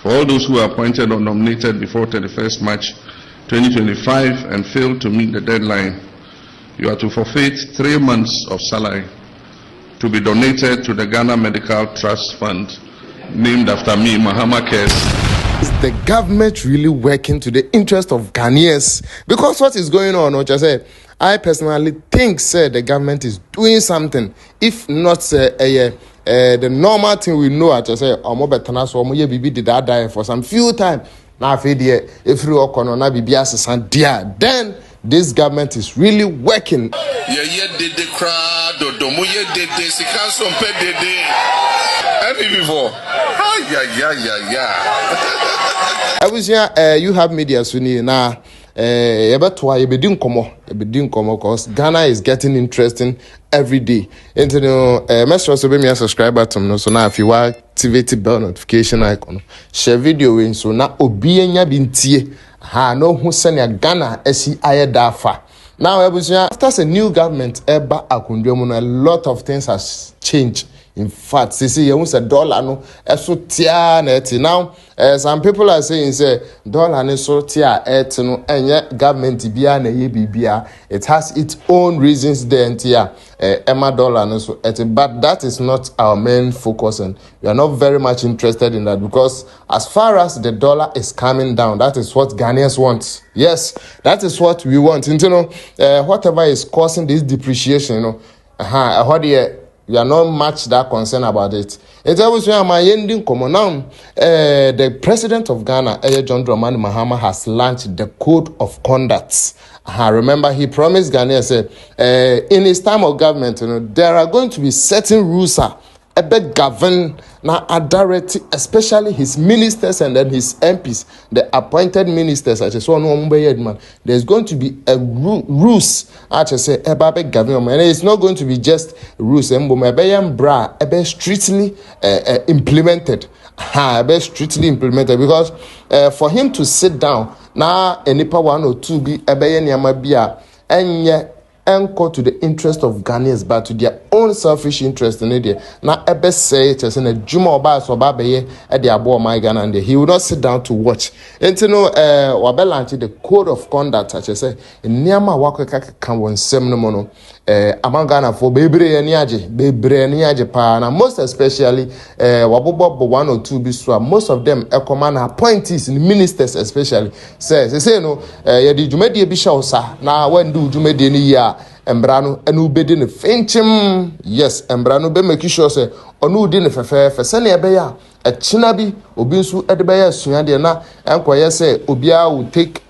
For all those who are appointed or nominated before 31st March 2025 and fail to meet the deadline, you are to forfeit 3 months of salary to be donated to the Ghana Medical Trust Fund, named after me, Mahama Cares. Is the government really working to the interest of Ghanaians? Because what is going on, which I personally think, the government is doing something. If not, the normal thing we know, did for some few time. Now, if you then this government is really working. I was here, you have media soon now. Because Ghana is getting interesting every day. And you know, also be me a subscriber to me. So now if you activate the bell notification icon, share video in so now obienya bintie ha no who send Ghana esi dafa. Now after a new government eba akundwemu, a lot of things has changed. In fact, see, you a dollar no so tia now. Some people are saying say dollar no so tia no and government bia na ye bibia. It has its own reasons there tia Emma dollar no so but that is not our main focus, and we are not very much interested in that, because as far as the dollar is coming down, that is what Ghanaians want. Yes, that is what we want. And you know, whatever is causing this depreciation, you know, we are not much that concerned about it. It's always where my ending common now. The president of Ghana, John Dramani Mahama, has launched the code of conduct. Remember, he promised Ghanaians, in his time of government, you know, there are going to be certain rules about govern now directly, especially his ministers and then his MPs, the appointed ministers. I just want to there's going to be a rules. I just say about government, and it's not going to be just rules. Strictly implemented. Strictly implemented, because for him to sit down now, any power 1 or 2 be and anchor to the interest of Ghanaians, but to their own selfish interest in it. Now, Ebe say it as in a Juma Oba so Babaye at the Abo my Ghana, and he will not sit down to watch. And to know, Wabelanti, the code of conduct, as I say, in Niama Waka can one seminamono, among Ghana for Bebre and Yaji, and most especially, Wabobo 1 or 2 Biswa, most of them, a command appointees and ministers, especially, says, they say, no, Yadi Jumedi Bishosa, now when do Jumedi ni ya. Embrano enu be di ne fenchim. Yes, embrano be make sure say onu di ne fefe sene ebe ya echina bi obi nsu edebe ya suade na enkoye say obia will take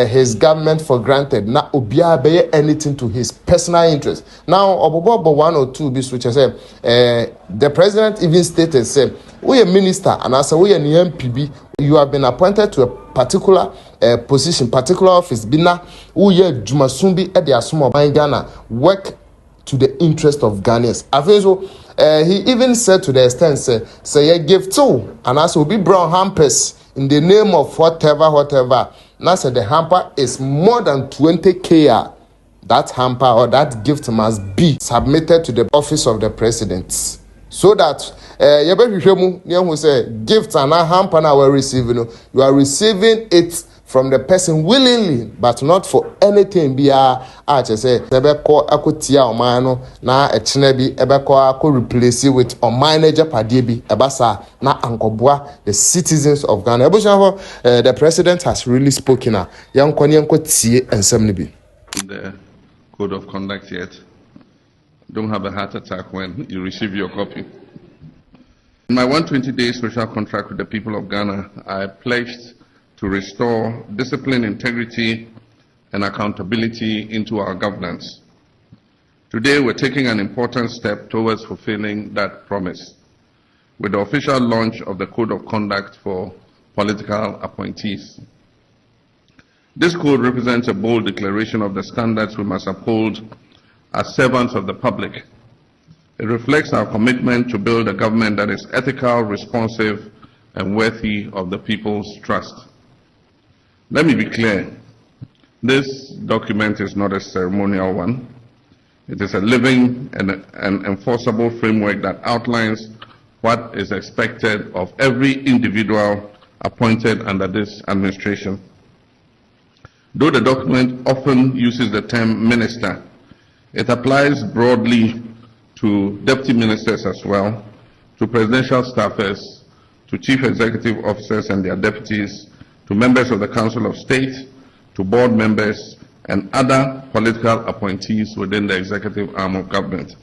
his government for granted. Na obia be anything to his personal interest. Now obobo 1 or 2 bi switch say the president even stated say we a minister and as we an MPB, you have been appointed to a particular position, particular office. Bina uye Jumasumbi at the Asumo Ghana work to the interest of Ghanaians. He even said to the extent say give to and as will be brown hampers in the name of whatever. Now said the hamper is more than 20K. That hamper or that gift must be submitted to the office of the president, so that who say gifts and a hamper now we're receiving. You are receiving it from the person willingly, but not for anything. Be a say ebeko akotia omano na echinebi ebeko ako replace it with omanager padebi ebasa na ankobua the citizens of Ghana. The president has really spoken. The code of conduct yet. Don't have a heart attack when you receive your copy. In my 120-day social contract with the people of Ghana, I pledged to restore discipline, integrity, and accountability into our governance. Today, we're taking an important step towards fulfilling that promise with the official launch of the Code of Conduct for political appointees. This code represents a bold declaration of the standards we must uphold as servants of the public. It reflects our commitment to build a government that is ethical, responsive, and worthy of the people's trust. Let me be clear. This document is not a ceremonial one. It is a living and enforceable framework that outlines what is expected of every individual appointed under this administration. Though the document often uses the term minister, it applies broadly to deputy ministers as well, to presidential staffers, to chief executive officers and their deputies, to members of the Council of State, to board members, and other political appointees within the executive arm of government.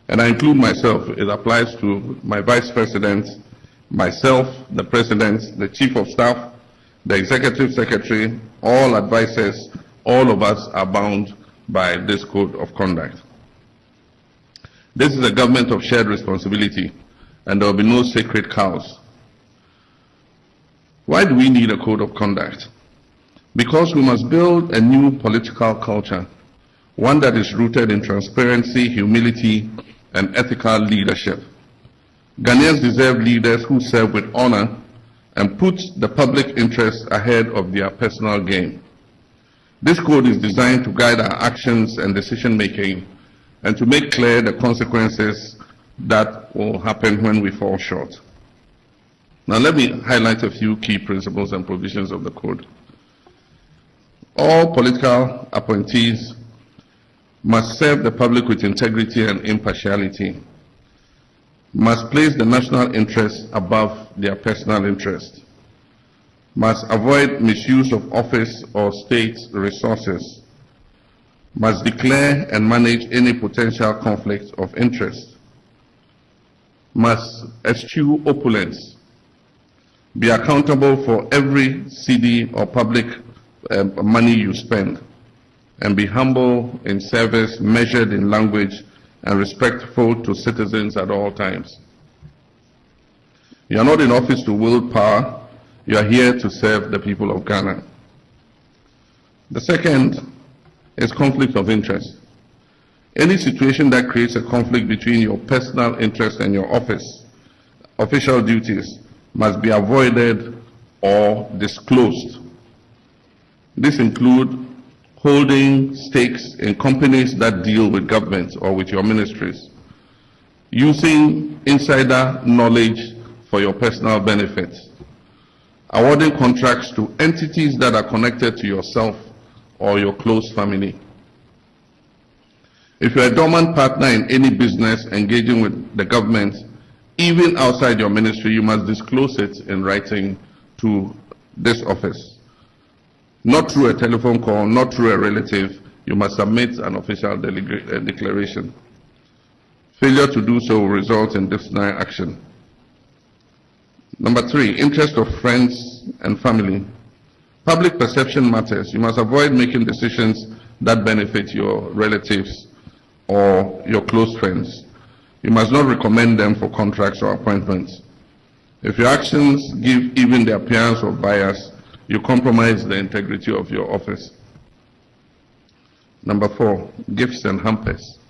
And I include myself. It applies to my vice president, myself, the president, the chief of staff, the executive secretary, all advisors. All of us are bound by this code of conduct. This is a government of shared responsibility, and there will be no sacred cows. Why do we need a code of conduct? Because we must build a new political culture, one that is rooted in transparency, humility, and ethical leadership. Ghanaians deserve leaders who serve with honor and put the public interest ahead of their personal gain. This code is designed to guide our actions and decision-making and to make clear the consequences that will happen when we fall short. Now let me highlight a few key principles and provisions of the code. All political appointees must serve the public with integrity and impartiality, must place the national interest above their personal interest, must avoid misuse of office or state resources, must declare and manage any potential conflict of interest, must eschew opulence, be accountable for every cedi or public money you spend, and be humble in service, measured in language, and respectful to citizens at all times. You are not in office to wield power. You are here to serve the people of Ghana. The second is conflict of interest. Any situation that creates a conflict between your personal interest and your official duties must be avoided or disclosed. This includes holding stakes in companies that deal with government or with your ministries, using insider knowledge for your personal benefits, awarding contracts to entities that are connected to yourself or your close family. If you're a dormant partner in any business engaging with the government, even outside your ministry, you must disclose it in writing to this office. Not through a telephone call, not through a relative. You must submit an official declaration. Failure to do so will result in disciplinary action. Number 3, interest of friends and family. Public perception matters. You must avoid making decisions that benefit your relatives or your close friends. You must not recommend them for contracts or appointments. If your actions give even the appearance of bias, you compromise the integrity of your office. Number 4, gifts and hampers.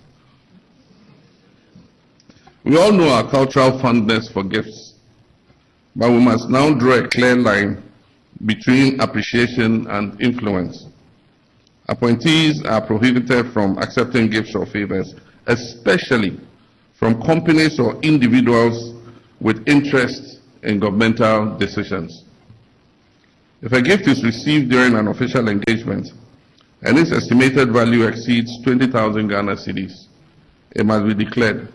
We all know our cultural fondness for gifts, but we must now draw a clear line between appreciation and influence. Appointees are prohibited from accepting gifts or favors, especially from companies or individuals with interest in governmental decisions. If a gift is received during an official engagement and its estimated value exceeds 20,000 Ghana cedis, it must be declared.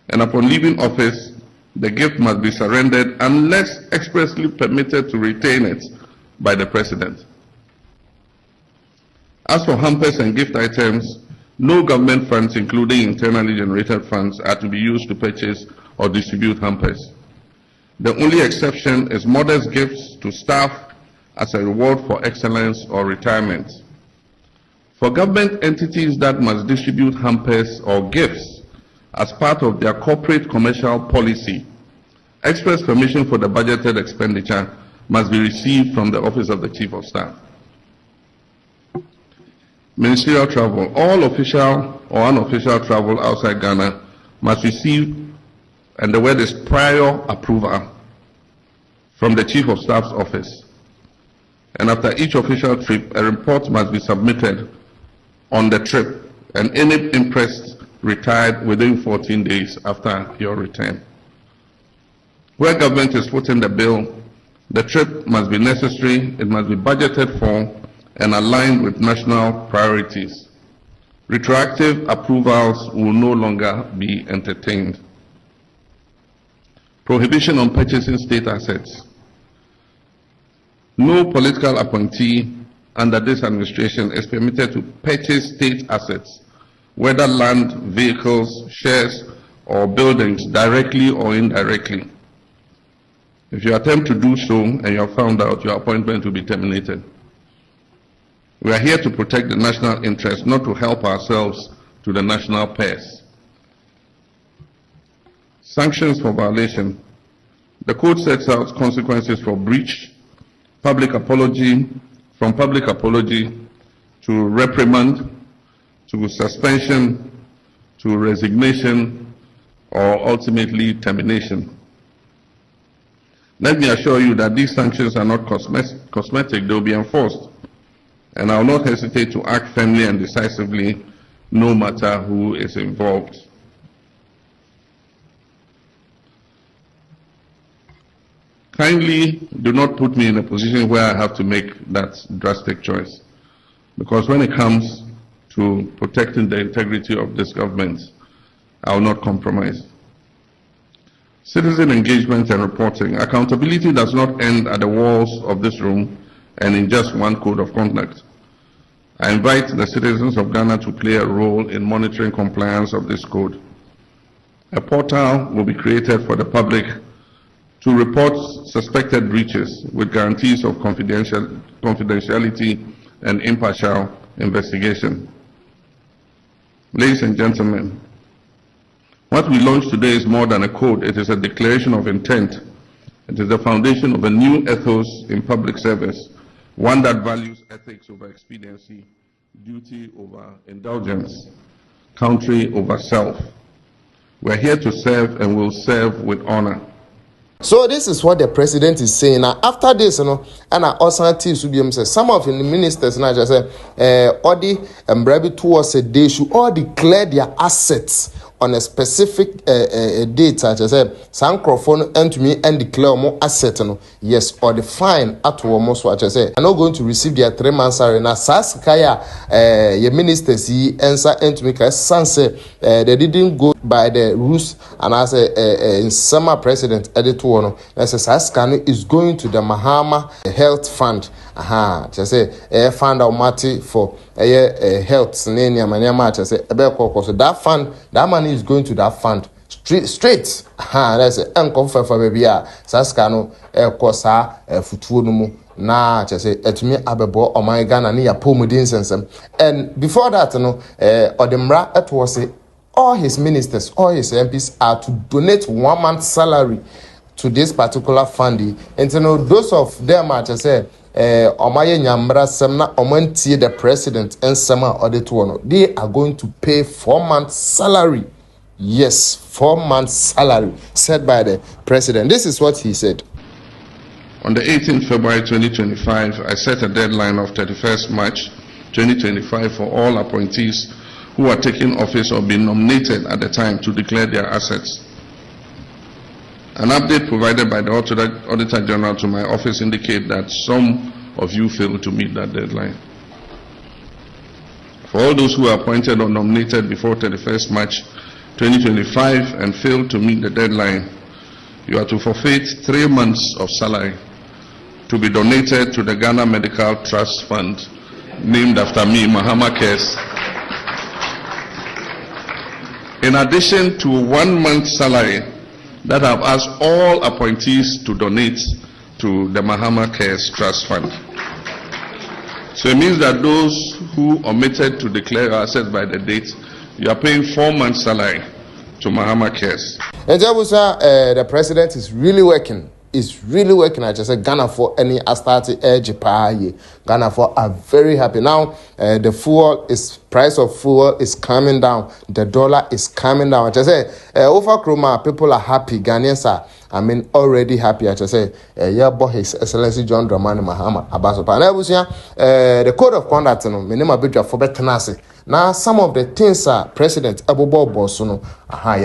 And upon leaving office, the gift must be surrendered unless expressly permitted to retain it by the President. As for hampers and gift items, no government funds, including internally generated funds, are to be used to purchase or distribute hampers. The only exception is modest gifts to staff as a reward for excellence or retirement. For government entities that must distribute hampers or gifts as part of their corporate commercial policy, express permission for the budgeted expenditure must be received from the Office of the Chief of Staff. Ministerial travel. All official or unofficial travel outside Ghana must receive, and the word is prior approval, from the Chief of Staff's office. And after each official trip, a report must be submitted on the trip, and any impressed retired within 14 days after your return. Where government is putting the bill, the trip must be necessary, it must be budgeted for, and aligned with national priorities. Retroactive approvals will no longer be entertained. Prohibition on purchasing state assets. No political appointee under this administration is permitted to purchase state assets, whether land, vehicles, shares, or buildings, directly or indirectly. If you attempt to do so and you are found out, your appointment will be terminated. We are here to protect the national interest, not to help ourselves to the national purse. Sanctions for violation. The code sets out consequences for breach, public apology, from public apology to reprimand, to suspension, to resignation, or ultimately termination. Let me assure you that these sanctions are not cosmetic, they will be enforced. And I will not hesitate to act firmly and decisively, no matter who is involved. Kindly do not put me in a position where I have to make that drastic choice. Because when it comes to protecting the integrity of this government, I will not compromise. Citizen engagement and reporting. Accountability does not end at the walls of this room and in just one code of conduct. I invite the citizens of Ghana to play a role in monitoring compliance of this code. A portal will be created for the public to report suspected breaches with guarantees of confidentiality and impartial investigation. Ladies and gentlemen, what we launched today is more than a code. It is a declaration of intent. It is the foundation of a new ethos in public service, one that values ethics over expediency, duty over indulgence, country over self. We are here to serve and will serve with honor. So this is what the president is saying. Now after this, and I also say some of the ministers now just say, all the towards a day should all declare their assets on a specific date, such as some microphone and to me and declare more asset, yes, or the fine at almost what I say. I'm not going to receive their 3 months salary. Now, Saskaya, your ministers, answer and to make a sunset. They didn't go by the rules, and as in summer president editor, as Saskano is going to the Mahama Health Fund. Just say fund or mati for health name and say so that fund, that money is going to that fund straight. That's a uncomfort for baby. Saskano kosa futuo no mu na just say etumi abebo o my Ghana na ya pomudin sensem. And before that odemra it was all his ministers, all his MPs are to donate 1 month's salary to this particular fund. And those of them are to say Omaye Nyambra Semna Omanti the president and Sema Auditono, they are going to pay 4 months salary. Yes, 4 months salary said by the president. This is what he said. On the 18th February 2025, I set a deadline of 31st March 2025 for all appointees who are taking office or being nominated at the time to declare their assets. An update provided by the Auditor General to my office indicate that some of you failed to meet that deadline. For all those who are appointed or nominated before 31st March 2025 and failed to meet the deadline, you are to forfeit 3 months of salary to be donated to the Ghana Medical Trust Fund, named after me, Mahama Cares. In addition to 1 month's salary that I've asked all appointees to donate to the Mahama Cares Trust Fund. So it means that those who omitted to declare assets by the date, you are paying 4 months' salary to Mahama Cares. And the president is really working. Is really working. I just said Ghana for any Astarte edge. Ghana for are very happy now. The fuel is price of fuel is coming down, the dollar is coming down. I just say, over Kroma, people are happy. Ghanaians are, already happy. I just say, yeah, boy, His Excellency John Dramani Mahama Abaso. And I was the code of conduct, me name a bit for better. Now, some of the things are President Abobo Bosono,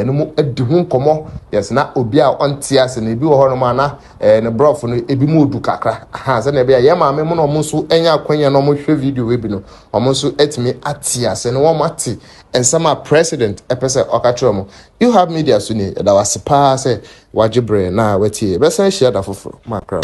no more eduhun komo, yes, na obia on tias and ebi horomana, and a broth on ebimu dukakra, has an ebia yama, memono musu, enya quenya no more video webino, or musu et me atias and one mati, and some are President Epese Okatromo. You have media suni, that was a pass, wajibre, na weti, best share that for macro.